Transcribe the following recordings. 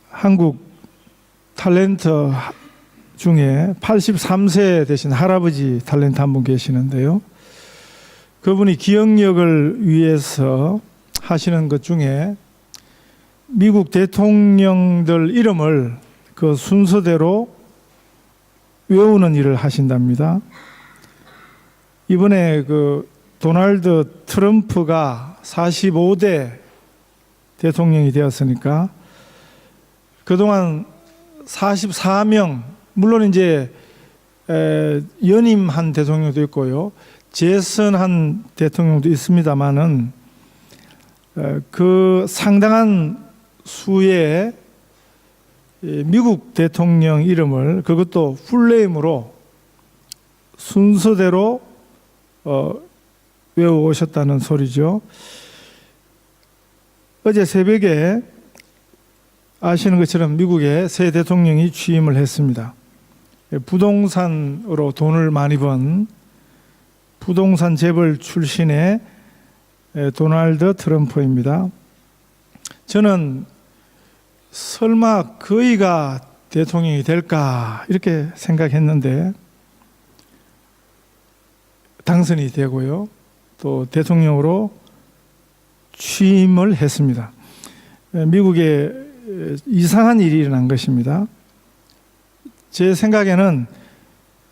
한국 탤런트 중에 83세 되신 할아버지 탤런트 한 분 계시는데요. 그분이 기억력을 위해서 하시는 것 중에 미국 대통령들 이름을 그 순서대로 외우는 일을 하신답니다. 이번에 그 도널드 트럼프가 45대 대통령이 되었으니까 그동안 44명, 물론 이제 연임한 대통령도 있고요, 재선한 대통령도 있습니다만은 그 상당한 수의 미국 대통령 이름을 그것도 풀네임으로 순서대로 외워오셨다는 소리죠. 어제 새벽에 아시는 것처럼 미국의 새 대통령이 취임을 했습니다. 부동산으로 돈을 많이 번 부동산 재벌 출신의 도널드 트럼프입니다. 저는 설마 그이가 대통령이 될까 이렇게 생각했는데 당선이 되고요, 또 대통령으로 취임을 했습니다. 미국에 이상한 일이 일어난 것입니다. 제 생각에는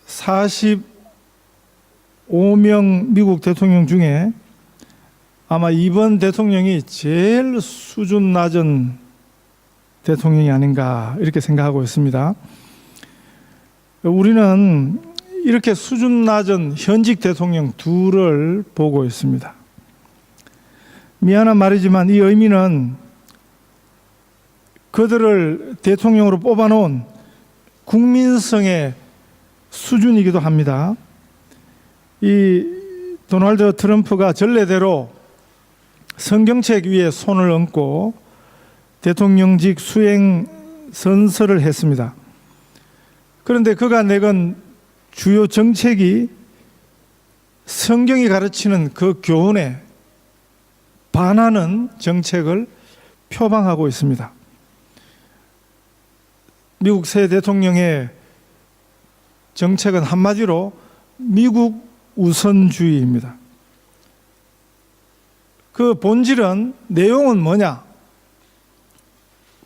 45명 미국 대통령 중에 아마 이번 대통령이 제일 수준 낮은 대통령이 아닌가 이렇게 생각하고 있습니다. 우리는 이렇게 수준 낮은 현직 대통령 둘을 보고 있습니다. 미안한 말이지만 이 의미는 그들을 대통령으로 뽑아놓은 국민성의 수준이기도 합니다. 이 도널드 트럼프가 전례대로 성경책 위에 손을 얹고 대통령직 수행 선서를 했습니다. 그런데 그가 내건 주요 정책이 성경이 가르치는 그 교훈에 반하는 정책을 표방하고 있습니다. 미국 새 대통령의 정책은 한마디로 미국 우선주의입니다. 그 본질은, 내용은 뭐냐?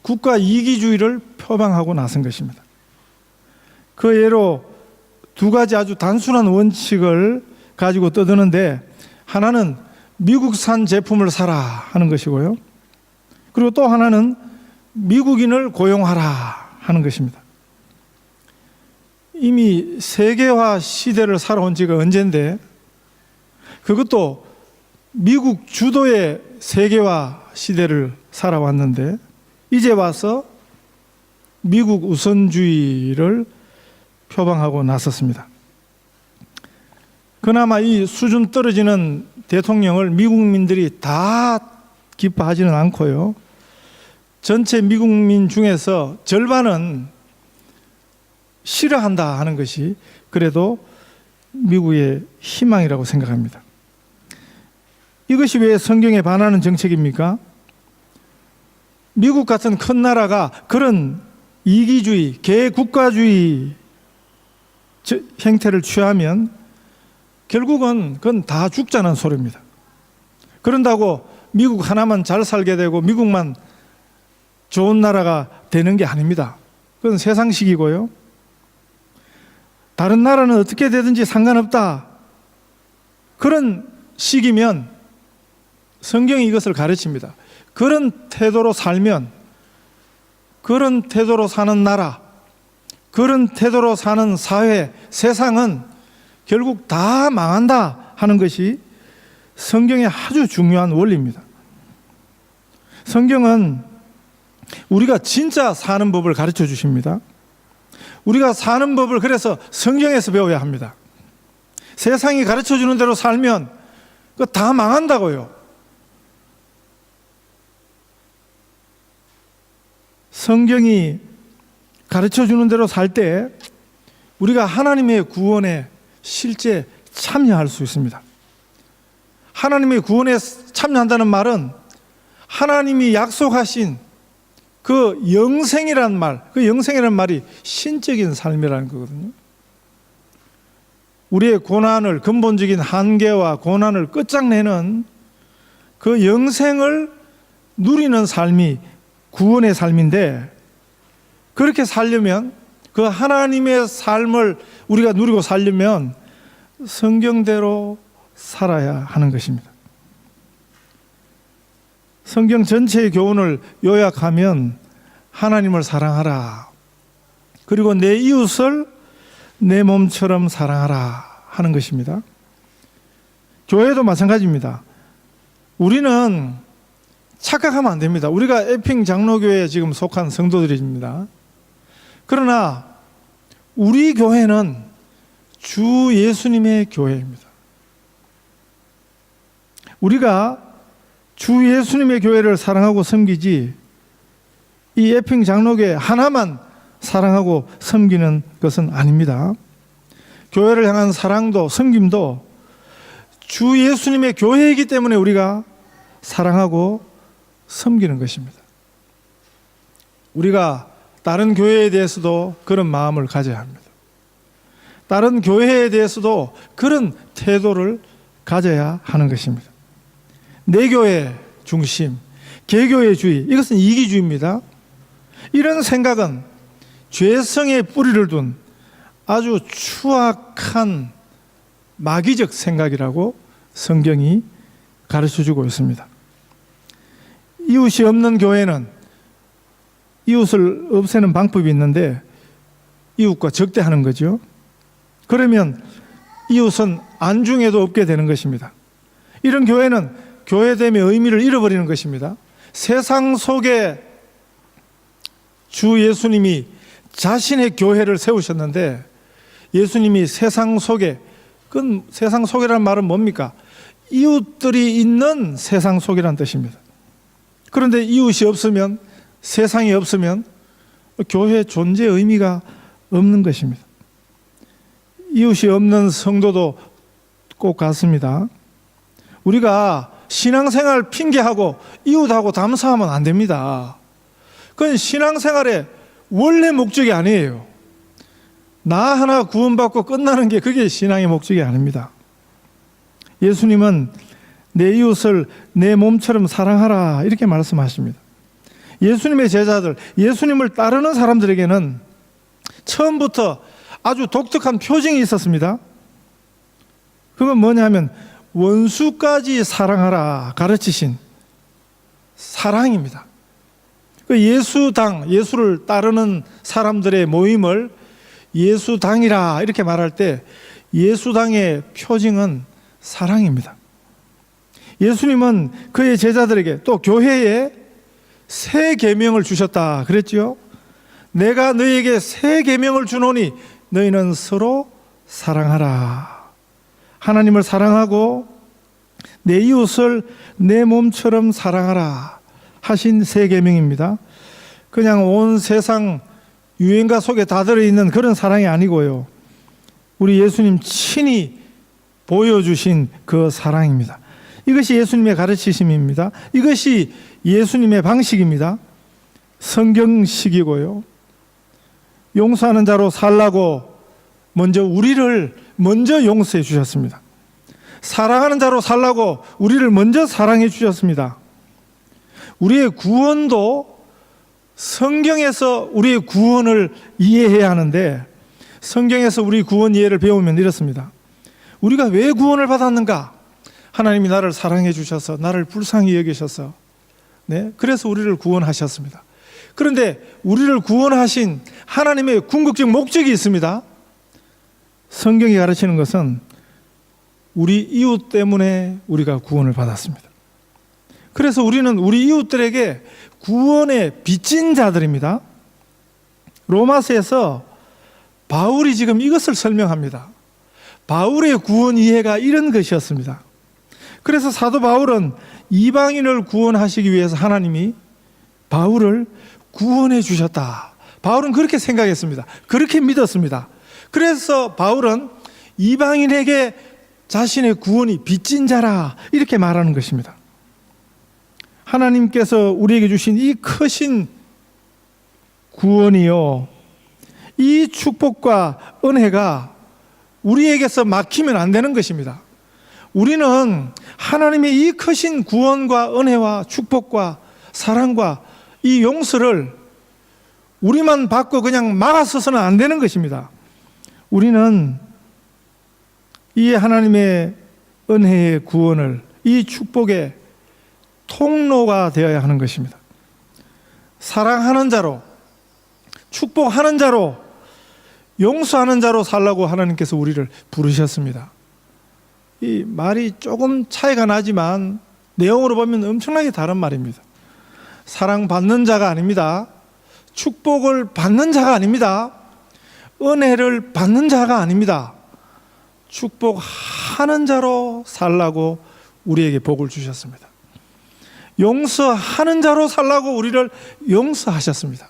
국가 이기주의를 표방하고 나선 것입니다. 그 예로 두 가지 아주 단순한 원칙을 가지고 떠드는데, 하나는 미국산 제품을 사라 하는 것이고요, 그리고 또 하나는 미국인을 고용하라 하는 것입니다. 이미 세계화 시대를 살아온 지가 언젠데, 그것도 미국 주도의 세계화 시대를 살아왔는데 이제 와서 미국 우선주의를 표방하고 나섰습니다. 그나마 이 수준 떨어지는 대통령을 미국민들이 다 기뻐하지는 않고요, 전체 미국민 중에서 절반은 싫어한다 하는 것이 그래도 미국의 희망이라고 생각합니다. 이것이 왜 성경에 반하는 정책입니까? 미국 같은 큰 나라가 그런 이기주의, 개국가주의 행태를 취하면 결국은 그건 다 죽자는 소리입니다. 그런다고 미국 하나만 잘 살게 되고 미국만 좋은 나라가 되는 게 아닙니다. 그건 세상식이고요, 다른 나라는 어떻게 되든지 상관없다, 그런 식이면 성경이 이것을 가르칩니다. 그런 태도로 살면, 그런 태도로 사는 나라, 그런 태도로 사는 사회, 세상은 결국 다 망한다 하는 것이 성경의 아주 중요한 원리입니다. 성경은 우리가 진짜 사는 법을 가르쳐 주십니다. 우리가 사는 법을 그래서 성경에서 배워야 합니다. 세상이 가르쳐 주는 대로 살면 그거 다 망한다고요. 성경이 가르쳐 주는 대로 살 때 우리가 하나님의 구원에 실제 참여할 수 있습니다. 하나님의 구원에 참여한다는 말은 하나님이 약속하신 그 영생이란 말, 그 영생이란 말이 신적인 삶이라는 거거든요. 우리의 고난을, 근본적인 한계와 고난을 끝장내는 그 영생을 누리는 삶이 구원의 삶인데, 그렇게 살려면, 그 하나님의 삶을 우리가 누리고 살려면 성경대로 살아야 하는 것입니다. 성경 전체의 교훈을 요약하면 하나님을 사랑하라, 그리고 내 이웃을 내 몸처럼 사랑하라 하는 것입니다. 교회도 마찬가지입니다. 우리는 착각하면 안 됩니다. 우리가 에핑 장로교회에 지금 속한 성도들입니다. 그러나 우리 교회는 주 예수님의 교회입니다. 우리가 주 예수님의 교회를 사랑하고 섬기지, 이 에핑 장로교회 하나만 사랑하고 섬기는 것은 아닙니다. 교회를 향한 사랑도 섬김도 주 예수님의 교회이기 때문에 우리가 사랑하고 섬기는 것입니다. 우리가 다른 교회에 대해서도 그런 마음을 가져야 합니다. 다른 교회에 대해서도 그런 태도를 가져야 하는 것입니다. 내 교회 중심, 개교회주의, 이것은 이기주의입니다. 이런 생각은 죄성의 뿌리를 둔 아주 추악한 마귀적 생각이라고 성경이 가르쳐주고 있습니다. 이웃이 없는 교회는 이웃을 없애는 방법이 있는데 이웃과 적대하는 거죠. 그러면 이웃은 안중에도 없게 되는 것입니다. 이런 교회는 교회됨의 의미를 잃어버리는 것입니다. 세상 속에 주 예수님이 자신의 교회를 세우셨는데, 예수님이 세상 속에, 그 세상 속이라는 말은 뭡니까? 이웃들이 있는 세상 속이라는 뜻입니다. 그런데 이웃이 없으면, 세상이 없으면 교회 존재 의미가 없는 것입니다. 이웃이 없는 성도도 꼭 같습니다. 우리가 신앙생활 핑계하고 이웃하고 담사하면 안 됩니다. 그건 신앙생활의 원래 목적이 아니에요. 나 하나 구원받고 끝나는 게 그게 신앙의 목적이 아닙니다. 예수님은 내 이웃을 내 몸처럼 사랑하라 이렇게 말씀하십니다. 예수님의 제자들, 예수님을 따르는 사람들에게는 처음부터 아주 독특한 표징이 있었습니다. 그건 뭐냐면 원수까지 사랑하라 가르치신 사랑입니다. 그 예수당, 예수를 따르는 사람들의 모임을 예수당이라 이렇게 말할 때 예수당의 표징은 사랑입니다. 예수님은 그의 제자들에게 또 교회에 새 계명을 주셨다 그랬죠. 내가 너희에게 새 계명을 주노니 너희는 서로 사랑하라. 하나님을 사랑하고 내 이웃을 내 몸처럼 사랑하라 하신 새 계명입니다. 그냥 온 세상 유행가 속에 다 들어있는 그런 사랑이 아니고요, 우리 예수님 친히 보여주신 그 사랑입니다. 이것이 예수님의 가르치심입니다. 이것이 예수님의 방식입니다. 성경식이고요. 용서하는 자로 살라고 먼저 우리를 먼저 용서해 주셨습니다. 사랑하는 자로 살라고 우리를 먼저 사랑해 주셨습니다. 우리의 구원도 성경에서 우리의 구원을 이해해야 하는데, 성경에서 우리 구원 이해를 배우면 이렇습니다. 우리가 왜 구원을 받았는가? 하나님이 나를 사랑해 주셔서, 나를 불쌍히 여기셔서, 네, 그래서 우리를 구원하셨습니다. 그런데 우리를 구원하신 하나님의 궁극적 목적이 있습니다. 성경이 가르치는 것은 우리 이웃 때문에 우리가 구원을 받았습니다. 그래서 우리는 우리 이웃들에게 구원의 빚진 자들입니다. 로마서에서 바울이 지금 이것을 설명합니다. 바울의 구원 이해가 이런 것이었습니다. 그래서 사도 바울은 이방인을 구원하시기 위해서 하나님이 바울을 구원해 주셨다. 바울은 그렇게 생각했습니다. 그렇게 믿었습니다. 그래서 바울은 이방인에게 자신의 구원이 빚진 자라 이렇게 말하는 것입니다. 하나님께서 우리에게 주신 이 크신 구원이요, 이 축복과 은혜가 우리에게서 막히면 안 되는 것입니다. 우리는 하나님의 이 크신 구원과 은혜와 축복과 사랑과 이 용서를 우리만 받고 그냥 막아서서는 안 되는 것입니다. 우리는 이 하나님의 은혜의 구원을, 이 축복의 통로가 되어야 하는 것입니다. 사랑하는 자로, 축복하는 자로, 용서하는 자로 살라고 하나님께서 우리를 부르셨습니다. 이 말이 조금 차이가 나지만 내용으로 보면 엄청나게 다른 말입니다. 사랑받는 자가 아닙니다. 축복을 받는 자가 아닙니다. 은혜를 받는 자가 아닙니다. 축복하는 자로 살라고 우리에게 복을 주셨습니다. 용서하는 자로 살라고 우리를 용서하셨습니다.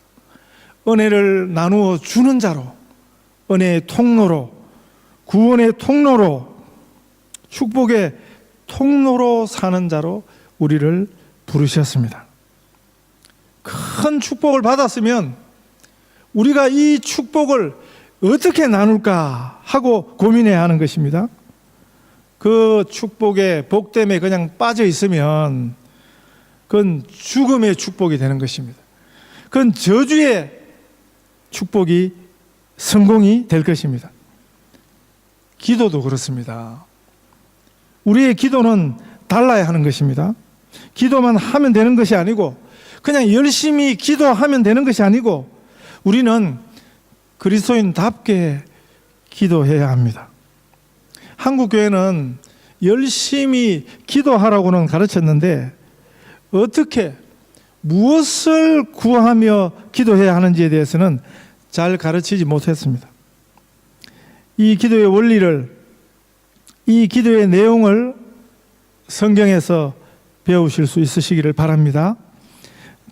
은혜를 나누어 주는 자로, 은혜의 통로로, 구원의 통로로, 축복의 통로로 사는 자로 우리를 부르셨습니다. 큰 축복을 받았으면 우리가 이 축복을 어떻게 나눌까 하고 고민해야 하는 것입니다. 그 축복의 복됨에 그냥 빠져 있으면 그건 죽음의 축복이 되는 것입니다. 그건 저주의 축복이 성공이 될 것입니다. 기도도 그렇습니다. 우리의 기도는 달라야 하는 것입니다. 기도만 하면 되는 것이 아니고, 그냥 열심히 기도하면 되는 것이 아니고, 우리는 그리스도인답게 기도해야 합니다. 한국 교회는 열심히 기도하라고는 가르쳤는데 어떻게 무엇을 구하며 기도해야 하는지에 대해서는 잘 가르치지 못했습니다. 이 기도의 원리를, 이 기도의 내용을 성경에서 배우실 수 있으시기를 바랍니다.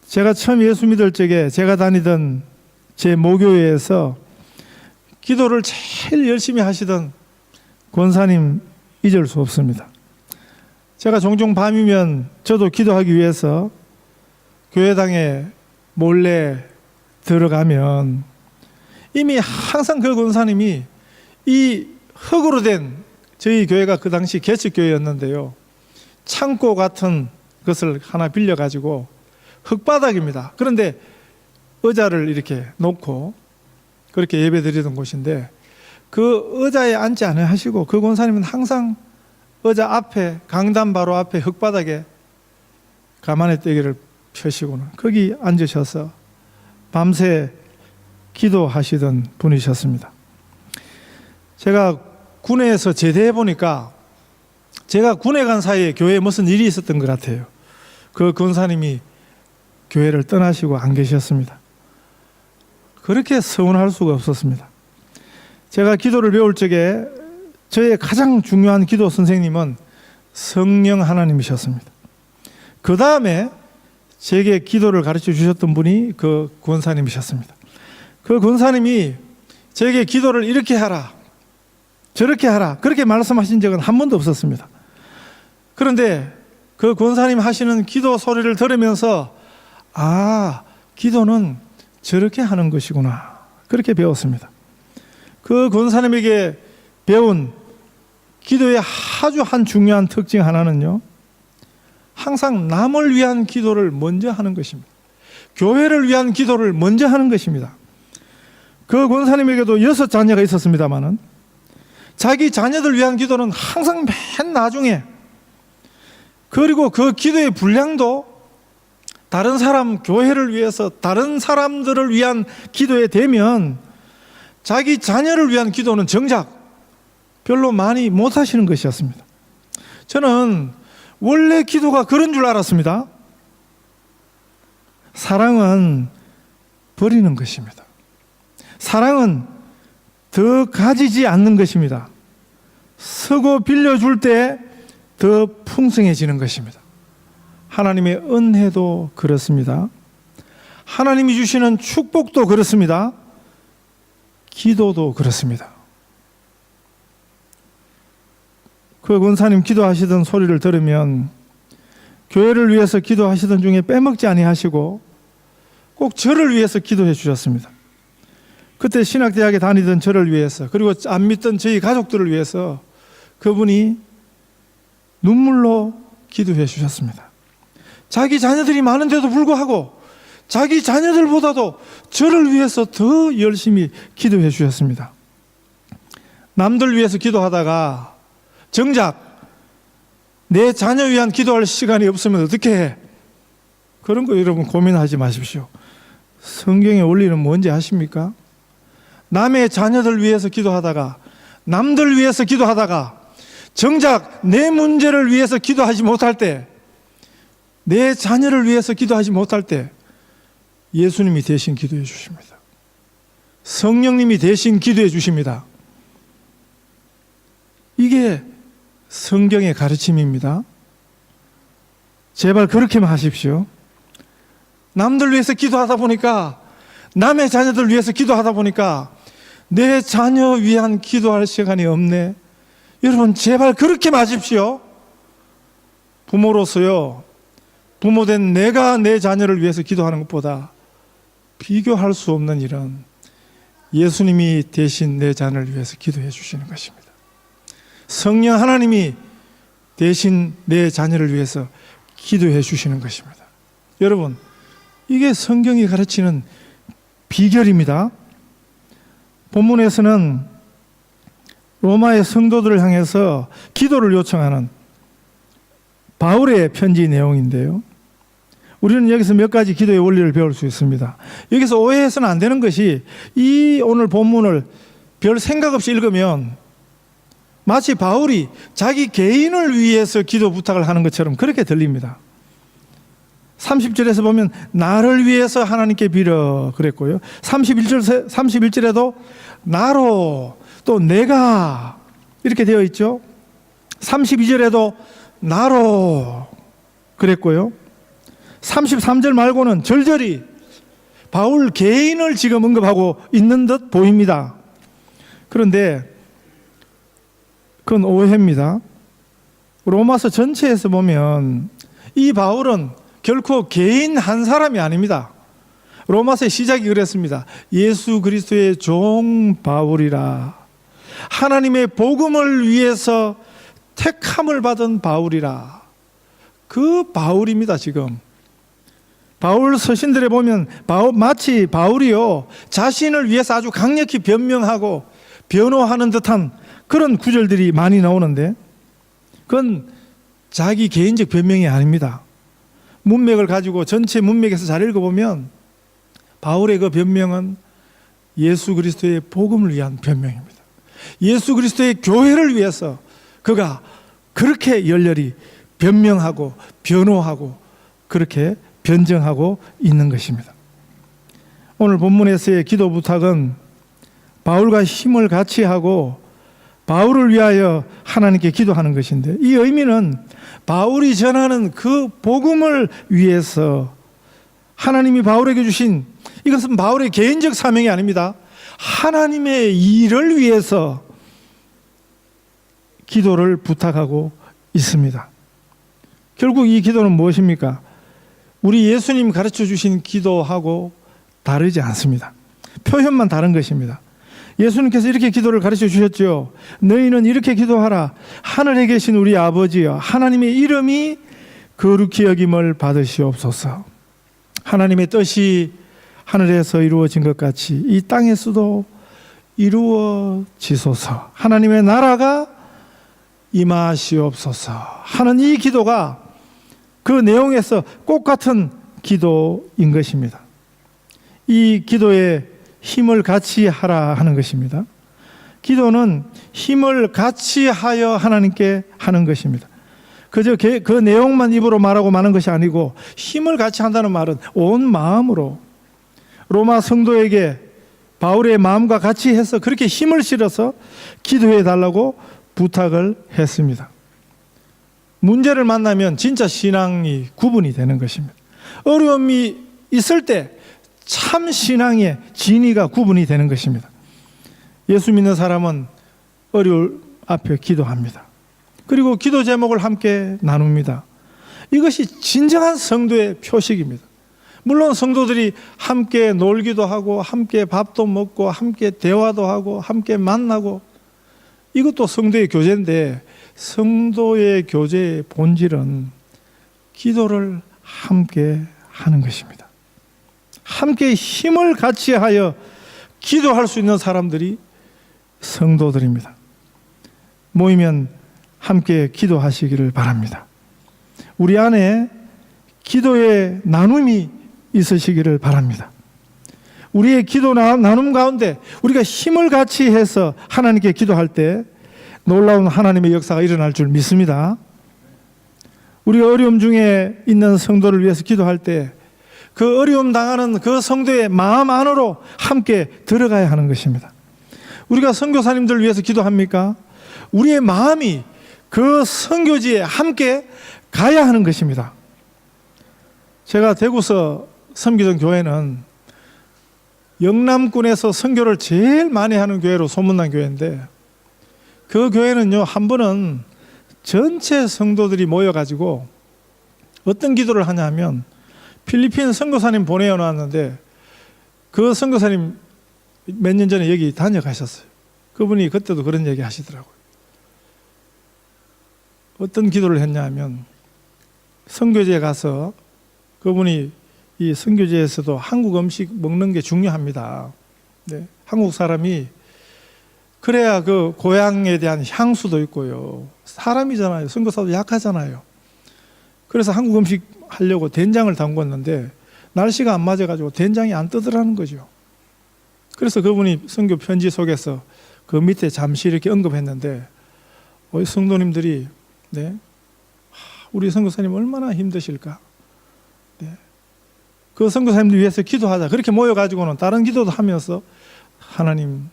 제가 처음 예수 믿을 적에 제가 다니던 제 모교회에서 기도를 제일 열심히 하시던 권사님 잊을 수 없습니다. 제가 종종 밤이면 저도 기도하기 위해서 교회당에 몰래 들어가면 이미 항상 그 권사님이 이 흙으로 된, 저희 교회가 그 당시 개척교회였는데요, 창고 같은 것을 하나 빌려가지고 흙바닥입니다. 그런데 의자를 이렇게 놓고 그렇게 예배 드리던 곳인데 그 의자에 앉지 않아 하시고 그 권사님은 항상 의자 앞에, 강단 바로 앞에 흙바닥에 가만히 떼기를 펴시고는 거기 앉으셔서 밤새 기도하시던 분이셨습니다. 제가 군에서 제대해 보니까 제가 군에 간 사이에 교회에 무슨 일이 있었던 것 같아요. 그 권사님이 교회를 떠나시고 안 계셨습니다. 그렇게 서운할 수가 없었습니다. 제가 기도를 배울 적에 저의 가장 중요한 기도 선생님은 성령 하나님이셨습니다. 그 다음에 제게 기도를 가르쳐 주셨던 분이 그 권사님이셨습니다. 그 권사님이 제게 기도를 이렇게 하라, 저렇게 하라, 그렇게 말씀하신 적은 한 번도 없었습니다. 그런데 그 권사님 하시는 기도 소리를 들으면서 아, 기도는 저렇게 하는 것이구나, 그렇게 배웠습니다. 그 권사님에게 배운 기도의 아주 한 중요한 특징 하나는요, 항상 남을 위한 기도를 먼저 하는 것입니다. 교회를 위한 기도를 먼저 하는 것입니다. 그 권사님에게도 6 자녀가 있었습니다마는 자기 자녀들 위한 기도는 항상 맨 나중에, 그리고 그 기도의 분량도 다른 사람, 교회를 위해서 다른 사람들을 위한 기도에 되면 자기 자녀를 위한 기도는 정작 별로 많이 못 하시는 것이었습니다. 저는 원래 기도가 그런 줄 알았습니다. 사랑은 버리는 것입니다. 사랑은 더 가지지 않는 것입니다. 쓰고 빌려줄 때 더 풍성해지는 것입니다. 하나님의 은혜도 그렇습니다. 하나님이 주시는 축복도 그렇습니다. 기도도 그렇습니다. 그 권사님 기도하시던 소리를 들으면 교회를 위해서 기도하시던 중에 빼먹지 아니하시고 꼭 저를 위해서 기도해 주셨습니다. 그때 신학대학에 다니던 저를 위해서, 그리고 안 믿던 저희 가족들을 위해서 그분이 눈물로 기도해 주셨습니다. 자기 자녀들이 많은데도 불구하고 자기 자녀들보다도 저를 위해서 더 열심히 기도해 주셨습니다. 남들 위해서 기도하다가 정작 내 자녀 위한 기도할 시간이 없으면 어떻게 해? 그런 거 여러분 고민하지 마십시오. 성경의 원리는 뭔지 아십니까? 남의 자녀들 위해서 기도하다가, 남들 위해서 기도하다가 정작 내 문제를 위해서 기도하지 못할 때, 내 자녀를 위해서 기도하지 못할 때 예수님이 대신 기도해 주십니다. 성령님이 대신 기도해 주십니다. 이게 성경의 가르침입니다. 제발 그렇게만 하십시오. 남들 위해서 기도하다 보니까, 남의 자녀들 위해서 기도하다 보니까 내 자녀 위한 기도할 시간이 없네. 여러분 제발 그렇게 마십시오. 부모로서요, 부모된 내가 내 자녀를 위해서 기도하는 것보다 비교할 수 없는 일은 예수님이 대신 내 자녀를 위해서 기도해 주시는 것입니다. 성령 하나님이 대신 내 자녀를 위해서 기도해 주시는 것입니다. 여러분, 이게 성경이 가르치는 비결입니다. 본문에서는 로마의 성도들을 향해서 기도를 요청하는 바울의 편지 내용인데요, 우리는 여기서 몇 가지 기도의 원리를 배울 수 있습니다. 여기서 오해해서는 안 되는 것이, 이 오늘 본문을 별 생각 없이 읽으면 마치 바울이 자기 개인을 위해서 기도 부탁을 하는 것처럼 그렇게 들립니다. 30절에서 보면 나를 위해서 하나님께 빌어 그랬고요, 31절에도 나로, 또 내가 이렇게 되어 있죠. 32절에도 나로 그랬고요, 33절 말고는 절절히 바울 개인을 지금 언급하고 있는 듯 보입니다. 그런데 그건 오해입니다. 로마서 전체에서 보면 이 바울은 결코 개인 한 사람이 아닙니다. 로마서의 시작이 그랬습니다. 예수 그리스도의 종 바울이라, 하나님의 복음을 위해서 택함을 받은 바울이라. 그 바울입니다. 지금 바울 서신들에 보면 마치 바울이요, 자신을 위해서 아주 강력히 변명하고 변호하는 듯한 그런 구절들이 많이 나오는데, 그건 자기 개인적 변명이 아닙니다. 문맥을 가지고 전체 문맥에서 잘 읽어보면 바울의 그 변명은 예수 그리스도의 복음을 위한 변명입니다. 예수 그리스도의 교회를 위해서 그가 그렇게 열렬히 변명하고 변호하고 그렇게 변정하고 있는 것입니다. 오늘 본문에서의 기도 부탁은 바울과 힘을 같이 하고 바울을 위하여 하나님께 기도하는 것인데, 이 의미는 바울이 전하는 그 복음을 위해서 하나님이 바울에게 주신, 이것은 바울의 개인적 사명이 아닙니다. 하나님의 일을 위해서 기도를 부탁하고 있습니다. 결국 이 기도는 무엇입니까? 우리 예수님 가르쳐 주신 기도하고 다르지 않습니다. 표현만 다른 것입니다. 예수님께서 이렇게 기도를 가르쳐 주셨죠. 너희는 이렇게 기도하라. 하늘에 계신 우리 아버지여, 하나님의 이름이 거룩히 여김을 받으시옵소서. 하나님의 뜻이 하늘에서 이루어진 것 같이 이 땅에서도 이루어지소서. 하나님의 나라가 임하시옵소서 하는 이 기도가 그 내용에서 꼭 같은 기도인 것입니다. 이 기도에 힘을 같이 하라 하는 것입니다. 기도는 힘을 같이 하여 하나님께 하는 것입니다. 그저 그 내용만 입으로 말하고 마는 것이 아니고, 힘을 같이 한다는 말은 온 마음으로 로마 성도에게 바울의 마음과 같이 해서 그렇게 힘을 실어서 기도해 달라고 부탁을 했습니다. 문제를 만나면 진짜 신앙이 구분이 되는 것입니다. 어려움이 있을 때 참 신앙의 진위가 구분이 되는 것입니다. 예수 믿는 사람은 어려울 앞에 기도합니다. 그리고 기도 제목을 함께 나눕니다. 이것이 진정한 성도의 표식입니다. 물론 성도들이 함께 놀기도 하고 함께 밥도 먹고 함께 대화도 하고 함께 만나고 이것도 성도의 교제인데 성도의 교제의 본질은 기도를 함께 하는 것입니다. 함께 힘을 같이 하여 기도할 수 있는 사람들이 성도들입니다. 모이면 함께 기도하시기를 바랍니다. 우리 안에 기도의 나눔이 있으시기를 바랍니다. 우리의 기도 나눔 가운데 우리가 힘을 같이 해서 하나님께 기도할 때 놀라운 하나님의 역사가 일어날 줄 믿습니다. 우리가 어려움 중에 있는 성도를 위해서 기도할 때 그 어려움 당하는 그 성도의 마음 안으로 함께 들어가야 하는 것입니다. 우리가 선교사님들을 위해서 기도합니까? 우리의 마음이 그 선교지에 함께 가야 하는 것입니다. 제가 대구서 섬기던 교회는 영남군에서 선교를 제일 많이 하는 교회로 소문난 교회인데 그 교회는요, 한 번은 전체 성도들이 모여가지고 어떤 기도를 하냐면 필리핀 선교사님 보내어 놨는데 그 선교사님 몇 년 전에 여기 다녀가셨어요. 그분이 그때도 그런 얘기 하시더라고요. 어떤 기도를 했냐면 선교지에 가서 그분이 이 선교지에서도 한국 음식 먹는 게 중요합니다. 네. 한국 사람이 그래야 그 고향에 대한 향수도 있고요. 사람이잖아요. 선교사도 약하잖아요. 그래서 한국 음식 하려고 된장을 담궜는데 날씨가 안 맞아가지고 된장이 안 뜨더라는 거죠. 그래서 그분이 선교 편지 속에서 그 밑에 잠시 이렇게 언급했는데 성도님들이 네, 우리 선교사님 얼마나 힘드실까? 네. 그 선교사님들 위해서 기도하자. 그렇게 모여가지고는 다른 기도도 하면서 하나님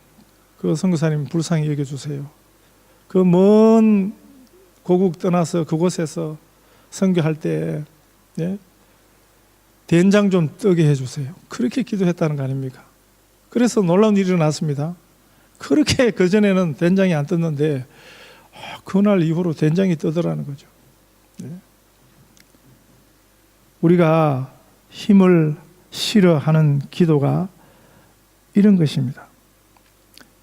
그 선교사님 불쌍히 여겨주세요. 그 먼 고국 떠나서 그곳에서 선교할 때 네? 된장 좀 뜨게 해주세요. 그렇게 기도했다는 거 아닙니까? 그래서 놀라운 일이 일어났습니다. 그렇게 그전에는 된장이 안 떴는데 그날 이후로 된장이 뜨더라는 거죠. 네. 우리가 힘을 실어하는 기도가 이런 것입니다.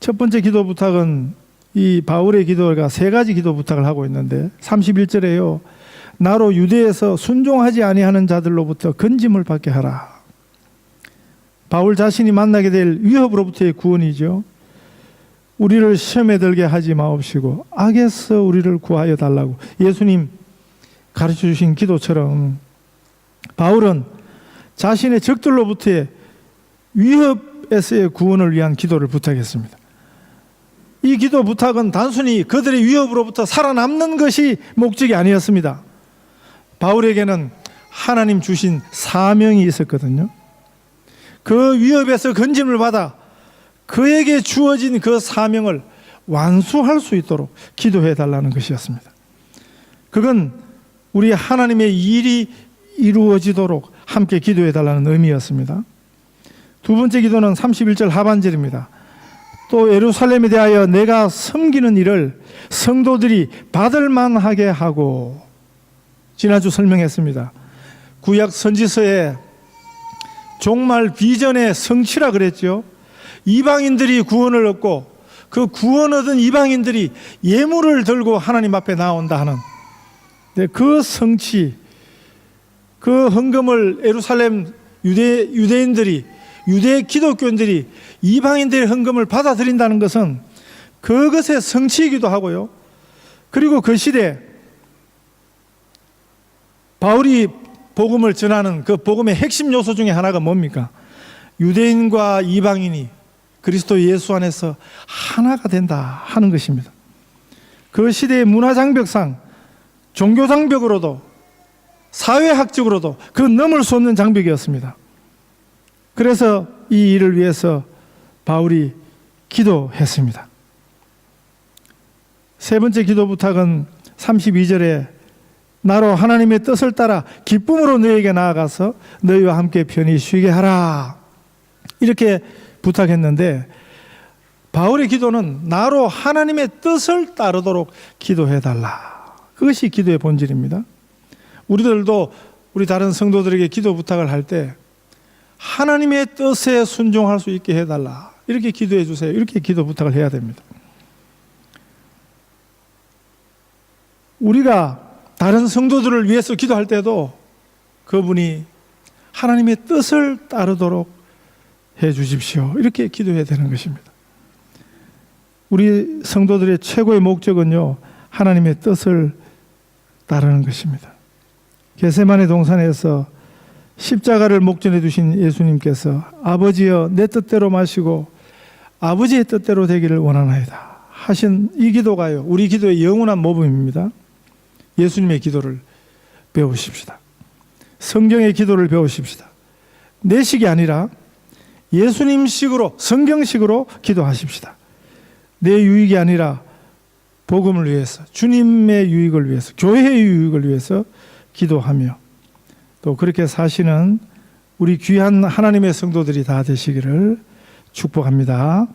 첫 번째 기도 부탁은 이 바울의 기도가 세 가지 기도 부탁을 하고 있는데 31절에요. 나로 유대에서 순종하지 아니하는 자들로부터 건짐을 받게 하라. 바울 자신이 만나게 될 위협으로부터의 구원이죠. 우리를 시험에 들게 하지 마옵시고 악에서 우리를 구하여 달라고 예수님 가르쳐 주신 기도처럼 바울은 자신의 적들로부터의 위협에서의 구원을 위한 기도를 부탁했습니다. 이 기도 부탁은 단순히 그들의 위협으로부터 살아남는 것이 목적이 아니었습니다. 바울에게는 하나님 주신 사명이 있었거든요. 그 위협에서 건짐을 받아 그에게 주어진 그 사명을 완수할 수 있도록 기도해 달라는 것이었습니다. 그건 우리 하나님의 일이 이루어지도록 함께 기도해 달라는 의미였습니다. 두 번째 기도는 31절 하반절입니다. 또 예루살렘에 대하여 내가 섬기는 일을 성도들이 받을 만하게 하고, 지난주 설명했습니다. 구약 선지서에 종말 비전의 성취라 그랬죠. 이방인들이 구원을 얻고 그 구원 얻은 이방인들이 예물을 들고 하나님 앞에 나온다 하는 그 성취, 그 헌금을 예루살렘 유대인들이, 유대 기독교인들이 이방인들의 헌금을 받아들인다는 것은 그것의 성취이기도 하고요. 그리고 그 시대 바울이 복음을 전하는 그 복음의 핵심 요소 중에 하나가 뭡니까? 유대인과 이방인이 그리스도 예수 안에서 하나가 된다 하는 것입니다. 그 시대의 문화장벽상 종교장벽으로도 사회학적으로도 그 넘을 수 없는 장벽이었습니다. 그래서 이 일을 위해서 바울이 기도했습니다. 세 번째 기도 부탁은 32절에 나로 하나님의 뜻을 따라 기쁨으로 너희에게 나아가서 너희와 함께 편히 쉬게 하라, 이렇게 부탁했는데 바울의 기도는 나로 하나님의 뜻을 따르도록 기도해달라, 그것이 기도의 본질입니다. 우리들도 우리 다른 성도들에게 기도 부탁을 할 때 하나님의 뜻에 순종할 수 있게 해달라. 이렇게 기도해 주세요. 이렇게 기도 부탁을 해야 됩니다. 우리가 다른 성도들을 위해서 기도할 때도 그분이 하나님의 뜻을 따르도록 해 주십시오. 이렇게 기도해야 되는 것입니다. 우리 성도들의 최고의 목적은요, 하나님의 뜻을 따르는 것입니다. 겟세마네 동산에서 십자가를 목전에 두신 예수님께서 아버지여 내 뜻대로 마시고 아버지의 뜻대로 되기를 원하나이다 하신 이 기도가요, 우리 기도의 영원한 모범입니다. 예수님의 기도를 배우십시다. 성경의 기도를 배우십시다. 내 식이 아니라 예수님식으로, 성경식으로 기도하십시다. 내 유익이 아니라 복음을 위해서, 주님의 유익을 위해서, 교회의 유익을 위해서 기도하며 또 그렇게 사시는 우리 귀한 하나님의 성도들이 다 되시기를 축복합니다.